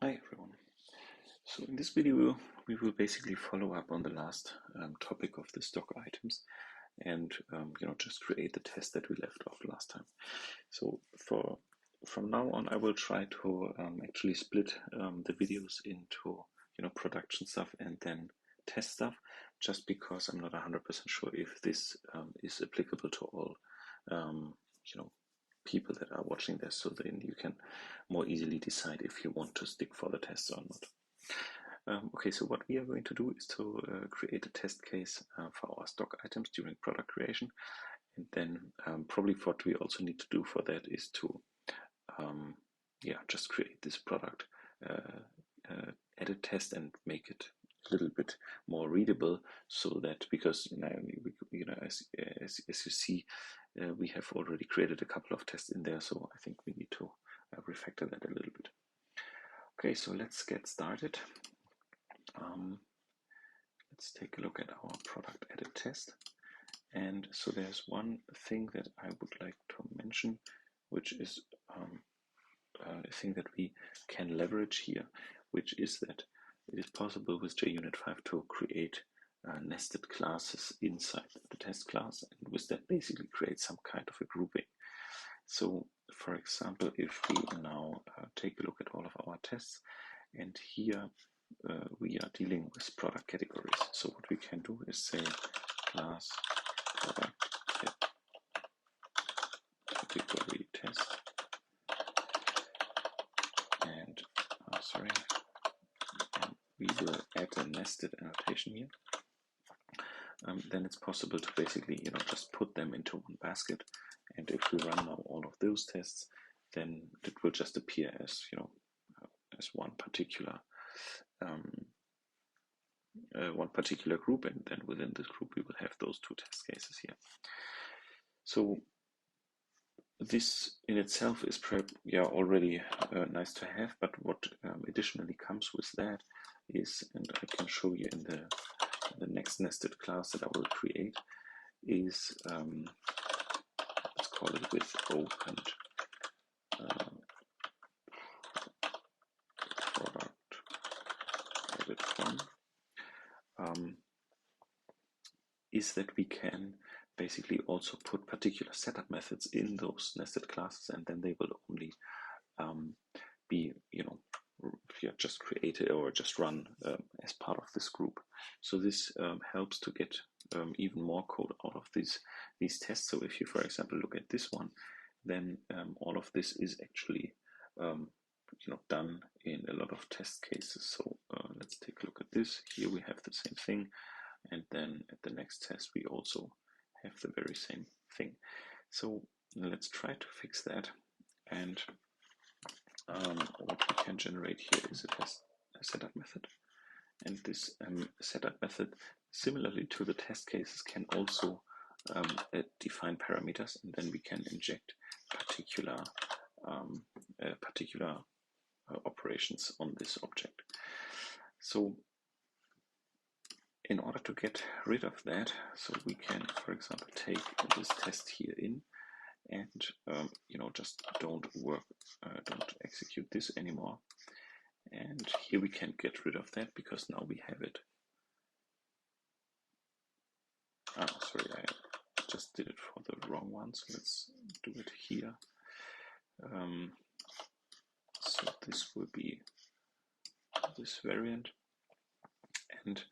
Hi everyone. So in this video we will basically follow up on the last topic of the stock items and just create the test that we left off last time. So from now on I will try to actually split the videos into production stuff and then test stuff, just because I'm not 100% sure if this is applicable to all people that are watching this, so then you can more easily decide if you want to stick for the tests or not. Okay, so what we are going to do is to create a test case for our stock items during product creation, and then probably what we also need to do for that is to just create this product edit test and make it a little bit more readable, so that, because as you see, we have already created a couple of tests in there, so I think we need to refactor that a little bit. Okay, so let's get started. Let's take a look at our product edit test. And so there's one thing that I would like to mention, which is a thing that we can leverage here, which is that it is possible with JUnit 5 to create nested classes inside the test class, and with that basically create some kind of a grouping. So for example, if we now take a look at all of our tests, and here we are dealing with product categories. So what we can do is say class product category test, and we will add a nested annotation here. Then it's possible to basically just put them into one basket, and if we run now all of those tests, then it will just appear as as one particular group, and then within this group we will have those two test cases here. So this in itself is already nice to have, but what additionally comes with that is, and I can show you in the next nested class that I will create, is let's call it with opened product edit from, is that we can basically also put particular setup methods in those nested classes, and then they will only be just created or just run as part of this group. So this helps to get even more code out of these tests. So if you, for example, look at this one, then all of this is actually done in a lot of test cases. So let's take a look at this. Here we have the same thing, and then at the next test we also have the very same thing. So let's try to fix that, and what we can generate here is a setup method, and this setup method, similarly to the test cases, can also define parameters, and then we can inject particular operations on this object. So in order to get rid of that, so we can, for example, take this test here in, and just don't execute this anymore. And here we can get rid of that, because now we have it. Sorry, I just did it for the wrong one, so let's do it here. So this will be this variant, and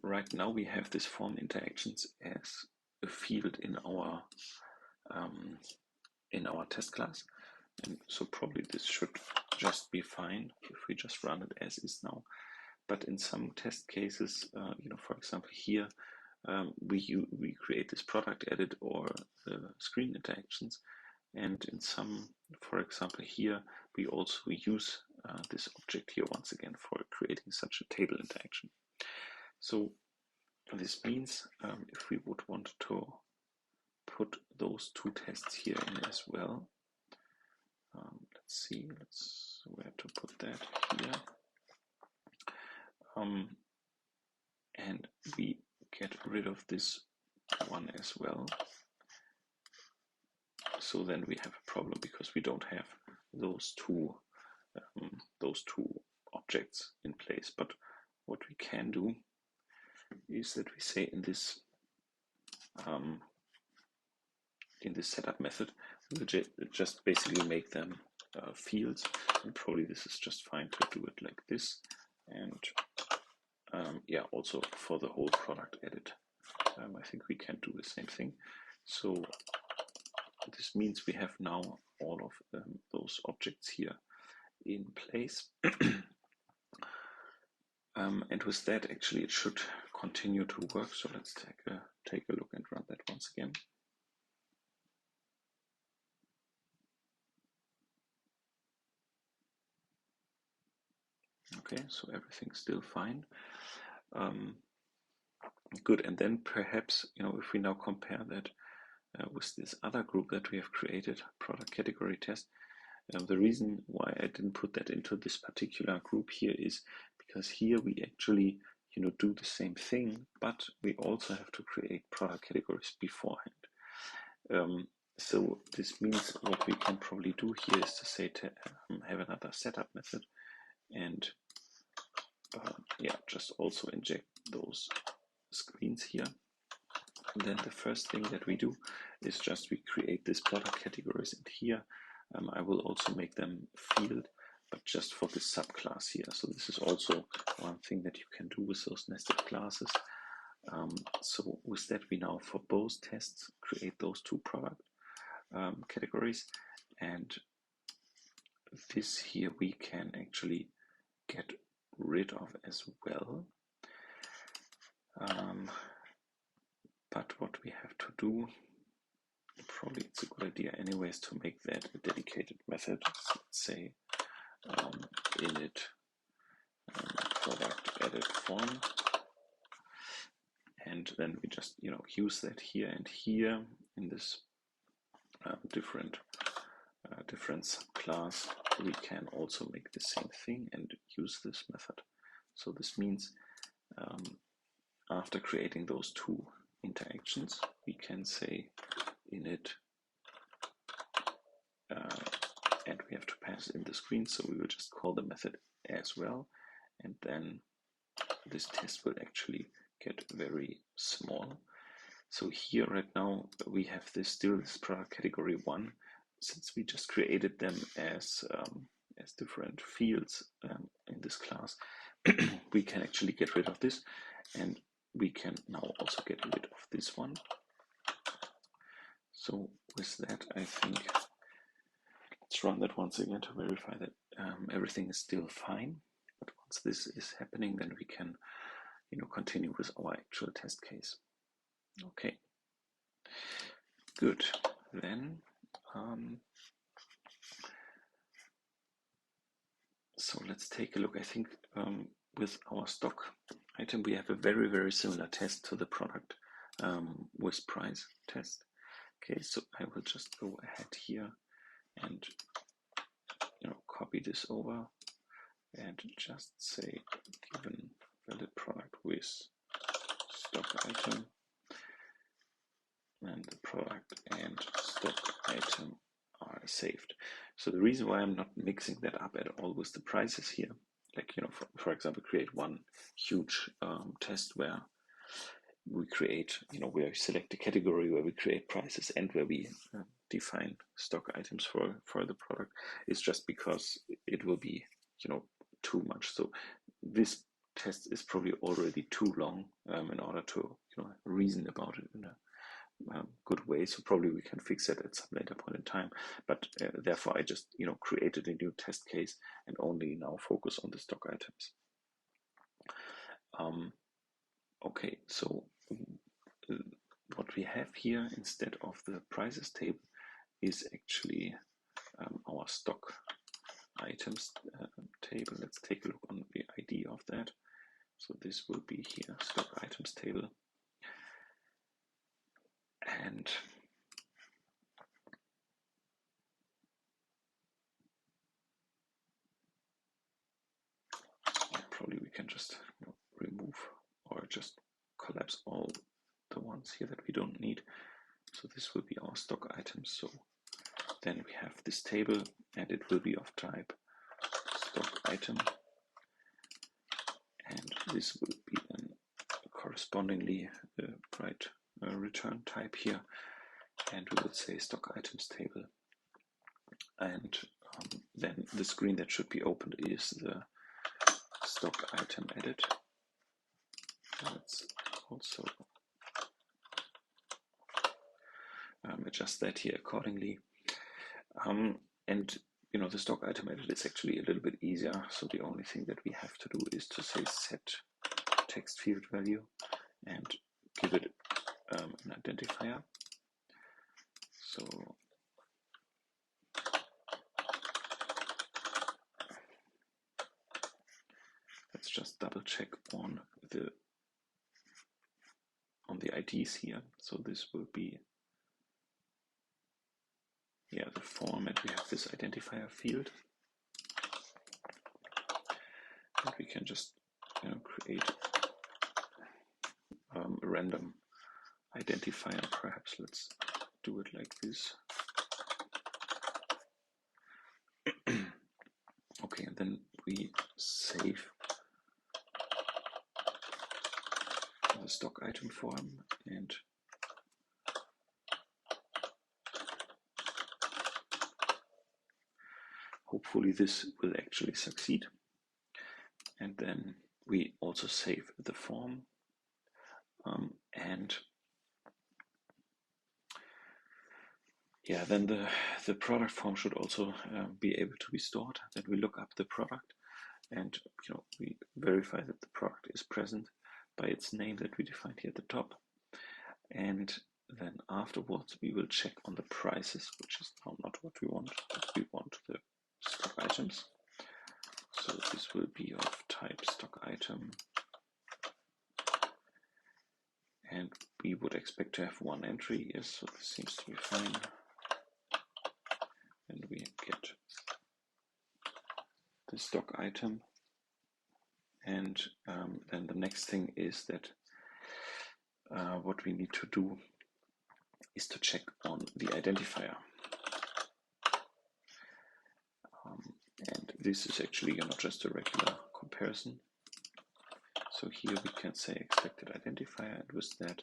right now we have this form interactions as a field in our test class, and so probably this should just be fine if we just run it as is now. But in some test cases, for example here, we create this product edit or the screen interactions, and in some, for example here, we also use this object here once again for creating such a table interaction. So this means if we would want to put those two tests here in as well, let's see, where to put that here, and we get rid of this one as well. So then we have a problem, because we don't have those two those two objects in place. But what we can do is that we say in this setup method, we'll just basically make them fields, and probably this is just fine to do it like this. And yeah, also for the whole product edit, I think we can do the same thing. So this means we have now all of those objects here in place. And with that, actually, it should continue to work. So let's take a look and run that once again. Okay, so everything's still fine. Good, and then perhaps, if we now compare that with this other group that we have created, product category test, the reason why I didn't put that into this particular group here is because here we actually, do the same thing, but we also have to create product categories beforehand. So this means what we can probably do here is to say have another setup method, and yeah, just also inject those screens here. And then the first thing that we do is just we create these product categories, and here I will also make them field, but just for this subclass here. So this is also one thing that you can do with those nested classes. So with that, we now for both tests create those two product categories, and this here we can actually get rid of as well. But what we have to do, probably it's a good idea anyways, to make that a dedicated method. So let's say init product edit form, and then we just use that here and here in this different subclass. We can also make the same thing and use this method. So this means after creating those two interactions, we can say init, and we have to pass in the screen, so we will just call the method as well, and then this test will actually get very small. So here right now we have this product category 1. Since we just created them as different fields in this class, we can actually get rid of this, and we can now also get rid of this one. So with that, I think let's run that once again to verify that everything is still fine. But once this is happening, then we can continue with our actual test case. Okay, good. Then so let's take a look. I think with our stock item, we have a very, very similar test to the product with price test. Okay, so I will just go ahead here and copy this over and just say given valid product with stock item, and the product and stock item are saved. So the reason why I'm not mixing that up at all with the prices here, like for example, create one huge test where we create, where we select a category, where we create prices, and where we define stock items for the product, is just because it will be too much. So this test is probably already too long in order to reason about it in a good way. So probably we can fix it at some later point in time, but therefore I just created a new test case and only now focus on the stock items. Okay, so what we have here instead of the prices table is actually our stock items table. Let's take a look on the ID of that. So this will be here, stock items table. And probably we can just remove or just collapse all the ones here that we don't need. So this will be our stock items. So then we have this table, and it will be of type stock item, and this will be then correspondingly the right return type here, and we will say stock items table, and then the screen that should be opened is the stock item edit. Let's also adjust that here accordingly. And you know, the stock item edit is actually a little bit easier. So the only thing that we have to do is to say set text field value and give it an identifier. So let's just double check on the IDs here. So this will be, yeah, the format. We have this identifier field, and we can just, you know, create a random identifier. Perhaps let's do it like this. Okay, and then we save the stock item form, and hopefully this will actually succeed. And then we also save the form, and yeah, then the product form should also be able to be stored. Then we look up the product, and you know, we verify that the product is present by its name that we defined here at the top. And then afterwards we will check on the prices, which is now not what we want, but we want the stock items. So this will be of type stock item, and we would expect to have one entry. Yes, so this seems to be fine. And we get the stock item, and then the next thing is that what we need to do is to check on the identifier. And this is actually not just a regular comparison. So here we can say expected identifier, and with that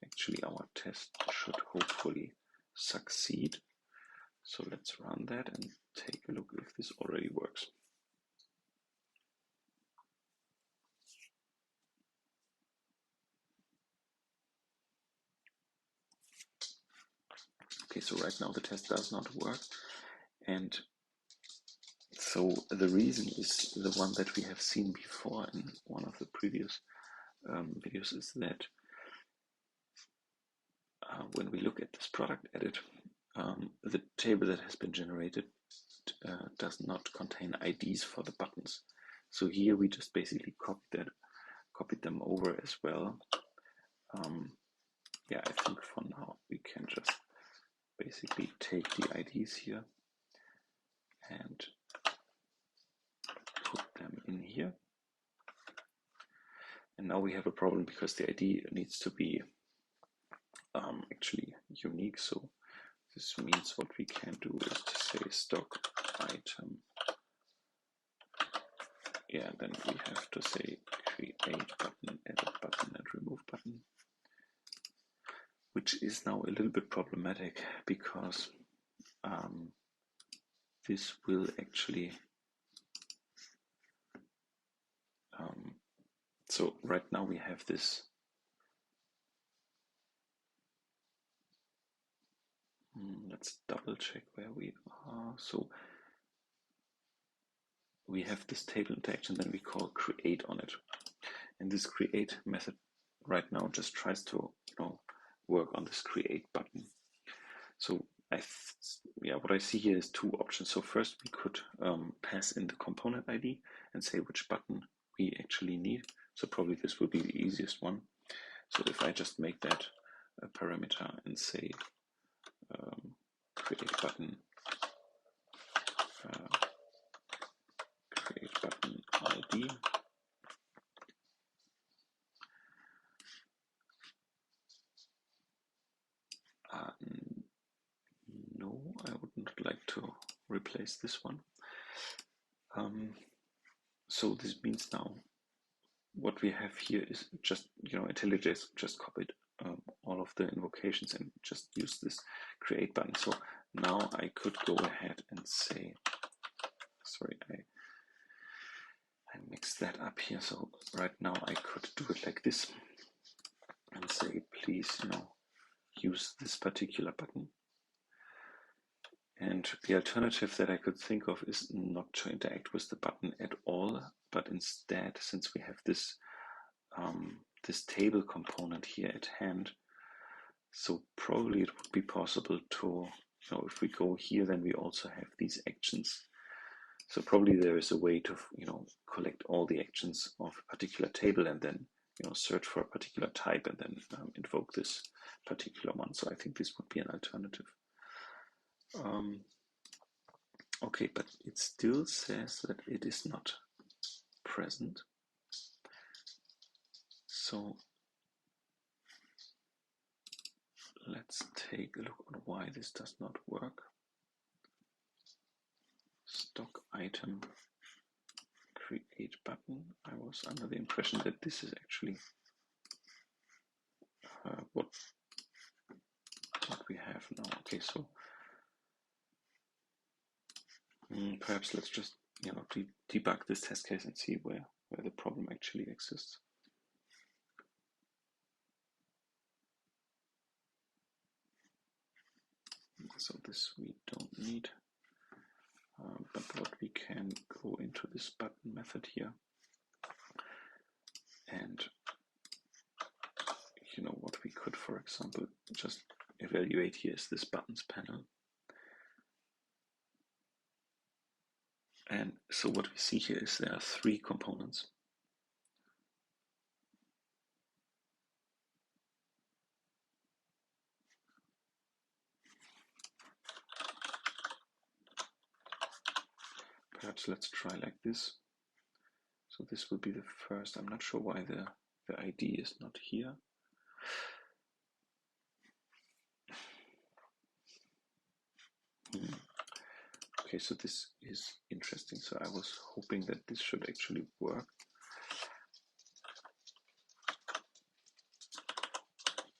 actually our test should hopefully succeed. So let's run that and take a look if this already works. Okay, so right now the test does not work, and so the reason is the one that we have seen before in one of the previous videos, is that when we look at this product edit, the table that has been generated does not contain IDs for the buttons. So here we just basically copied them over as well. Yeah, I think for now we can just basically take the IDs here and put them in here. And now we have a problem because the ID needs to be actually unique. So this means what we can do is to say stock item. Yeah, then we have to say create button, edit button, and remove button, which is now a little bit problematic because this will actually so right now we have this let's double check where we are. So we have this table interaction, then we call create on it, and this create method right now just tries to, you know, work on this create button. So what I see here is two options. So first we could pass in the component ID and say which button we actually need. So probably this will be the easiest one. So if I just make that a parameter and say create button ID, no, I would not like to replace this one. so this means now what we have here is just, IntelliJ just copied all of the invocations and just use this create button. So now I could go ahead and say, sorry, I mixed that up here. So right now I could do it like this and say, please, use this particular button. And the alternative that I could think of is not to interact with the button at all, but instead, since we have this this table component here at hand, so probably it would be possible to, if we go here, then we also have these actions. So probably there is a way to, collect all the actions of a particular table and then, search for a particular type and then invoke this particular one. So I think this would be an alternative. Okay, but it still says that it is not present. So let's take a look on why this does not work. Stock item create button. I was under the impression that this is actually what we have now. Okay, so perhaps let's just debug this test case and see where the problem actually exists. So this we don't need, but what we can go into this button method here, and what we could, for example, just evaluate here is this buttons panel. And so what we see here is there are 3 components. Perhaps let's try like this. So this will be the first. I'm not sure why the ID is not here. Okay, so this is interesting. So I was hoping that this should actually work.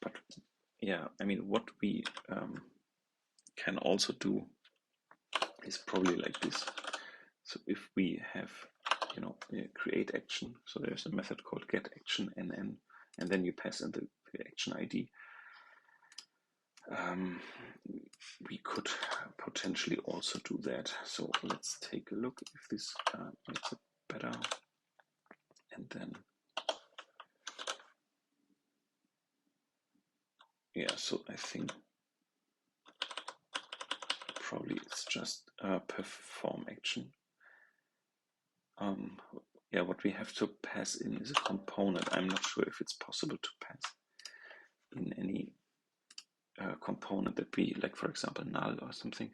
But yeah, I mean, what we can also do is probably like this. So if we have, a create action, so there's a method called get action nn, and then you pass in the action ID. We could potentially also do that. So let's take a look if this makes it better. And then, yeah, so I think probably it's just a perform action. Yeah, what we have to pass in is a component. I'm not sure if it's possible to pass in any component that we, like for example, null or something.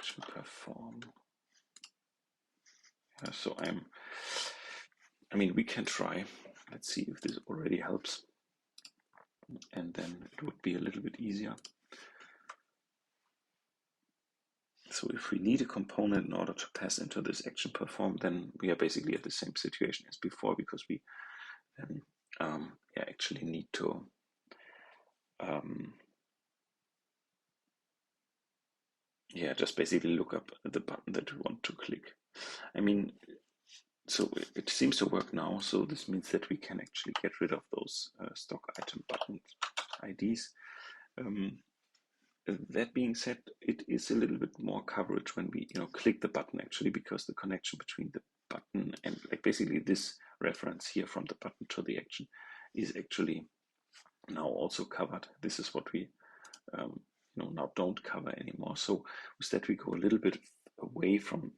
To perform. Yeah, so I mean, we can try. Let's see if this already helps. And then it would be a little bit easier. So if we need a component in order to pass into this action perform, then we are basically at the same situation as before, because we then actually need to just basically look up the button that we want to click. I mean, so it seems to work now. So this means that we can actually get rid of those stock item button IDs. That being said, it is a little bit more coverage when we click the button actually, because the connection between the button and like basically this reference here from the button to the action is actually now also covered. This is what we now don't cover anymore. So with that we go a little bit away from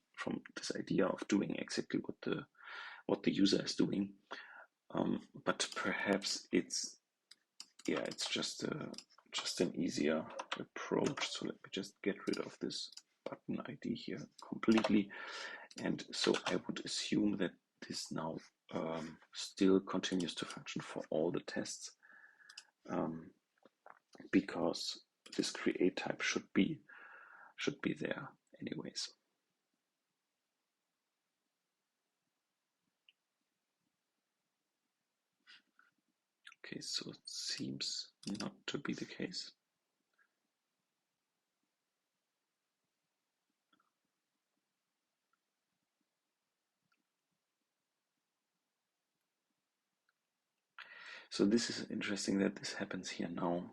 this idea of doing exactly what the user is doing, but perhaps it's just an easier approach. So let me just get rid of this button ID here completely, and so I would assume that this now still continues to function for all the tests, because this create type should be there anyways. Okay, so it seems not to be the case. So this is interesting that this happens here now.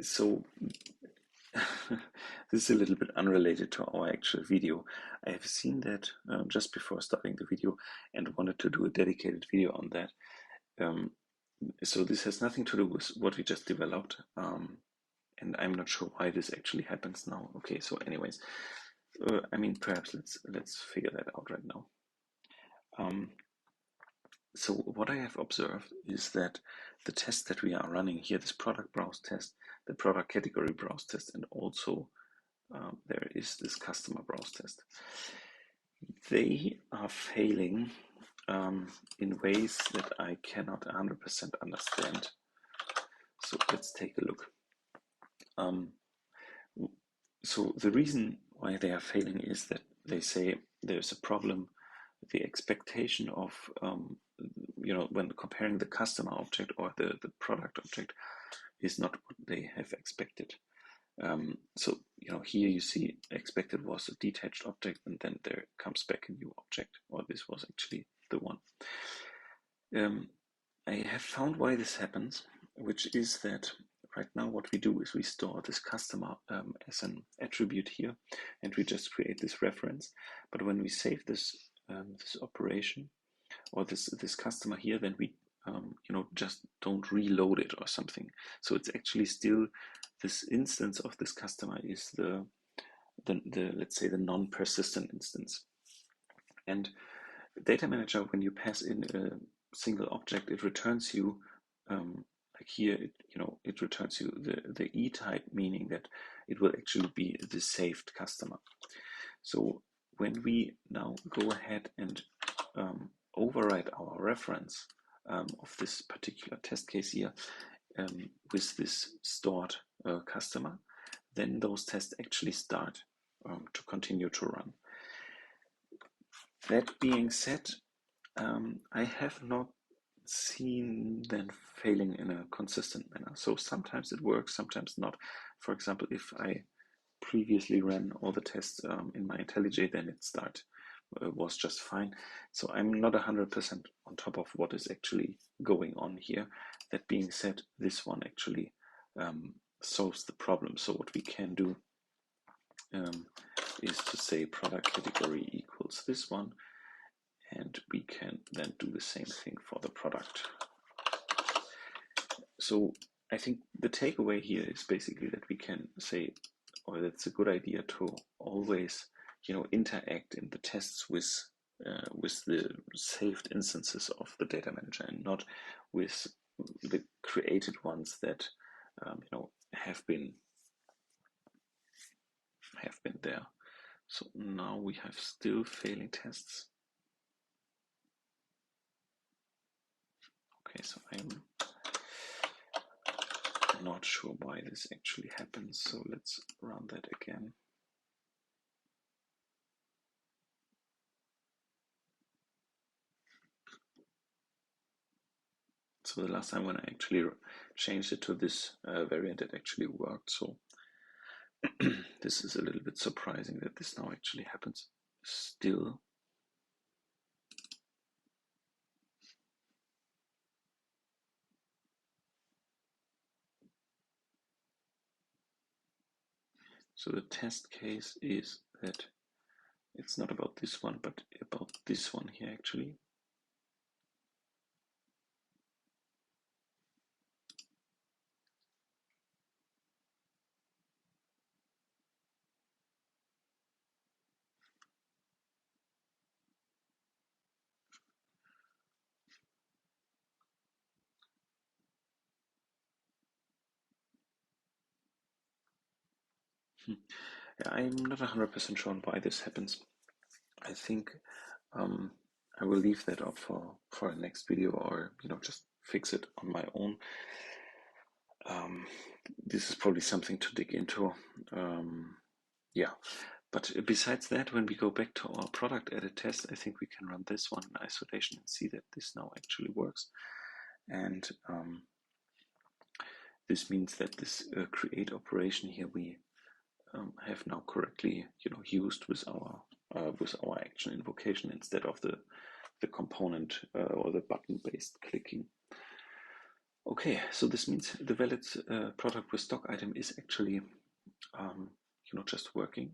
So this is a little bit unrelated to our actual video. I have seen that just before starting the video and wanted to do a dedicated video on that. So this has nothing to do with what we just developed, and I'm not sure why this actually happens now. Okay, so anyways, I mean, perhaps let's figure that out right now. So what I have observed is that the test that we are running here, this product browse test, the product category browse test, and also there is this customer browse test, they are failing in ways that I cannot 100% understand. So let's take a look. So the reason why they are failing is that they say there's a problem. The expectation of, when comparing the customer object or the product object is not what they have expected. So, here you see expected was a detached object, and then there comes back a new object, or this was actually the one. I have found why this happens, which is that right now what we do is we store this customer as an attribute here, and we just create this reference. But when we save this this operation or this customer here, then we just don't reload it or something. So it's actually still this instance of this customer is the let's say the non-persistent instance. And data manager, when you pass in a single object, it returns you like here, it returns you the E type, meaning that it will actually be the saved customer. So when we now go ahead and override our reference of this particular test case here with this stored customer, then those tests actually start to continue to run. That being said, I have not seen them failing in a consistent manner. So sometimes it works, sometimes not. For example, if I previously ran all the tests in my IntelliJ, then it was just fine. So I'm not 100% on top of what is actually going on here. That being said, this one actually solves the problem. So what we can do is to say product category equals this one, and we can then do the same thing for the product. So I think the takeaway here is basically that we can say, or that's a good idea to always, interact in the tests with the saved instances of the data manager, and not with the created ones that have been there. So now we have still failing tests. Okay, so I'm not sure why this actually happens. So let's run that again. So the last time when I actually changed it to this variant, it actually worked. So this is a little bit surprising that this now actually happens still. So the test case is that it's not about this one, but about this one here actually. Yeah, I'm not 100% sure on why this happens. I think I will leave that up for a next video, or just fix it on my own. This is probably something to dig into. Yeah, But besides that, when we go back to our product edit test, I think we can run this one in isolation and see that this now actually works. And this means that this create operation here we have now correctly, used with our action invocation instead of the component or the button-based clicking. Okay, so this means the valid product with stock item is actually, just working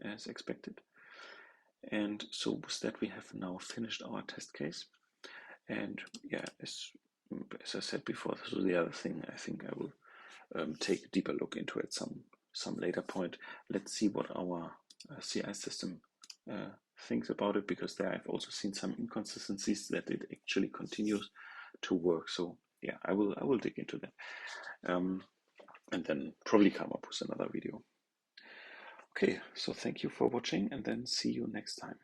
as expected. And so with that, we have now finished our test case. And yeah, as I said before, this was the other thing I think I will take a deeper look into at some later point. Let's see what our CI system thinks about it, because there I've also seen some inconsistencies that it actually continues to work. So yeah, I will dig into that, and then probably come up with another video. Okay, so thank you for watching, and then see you next time.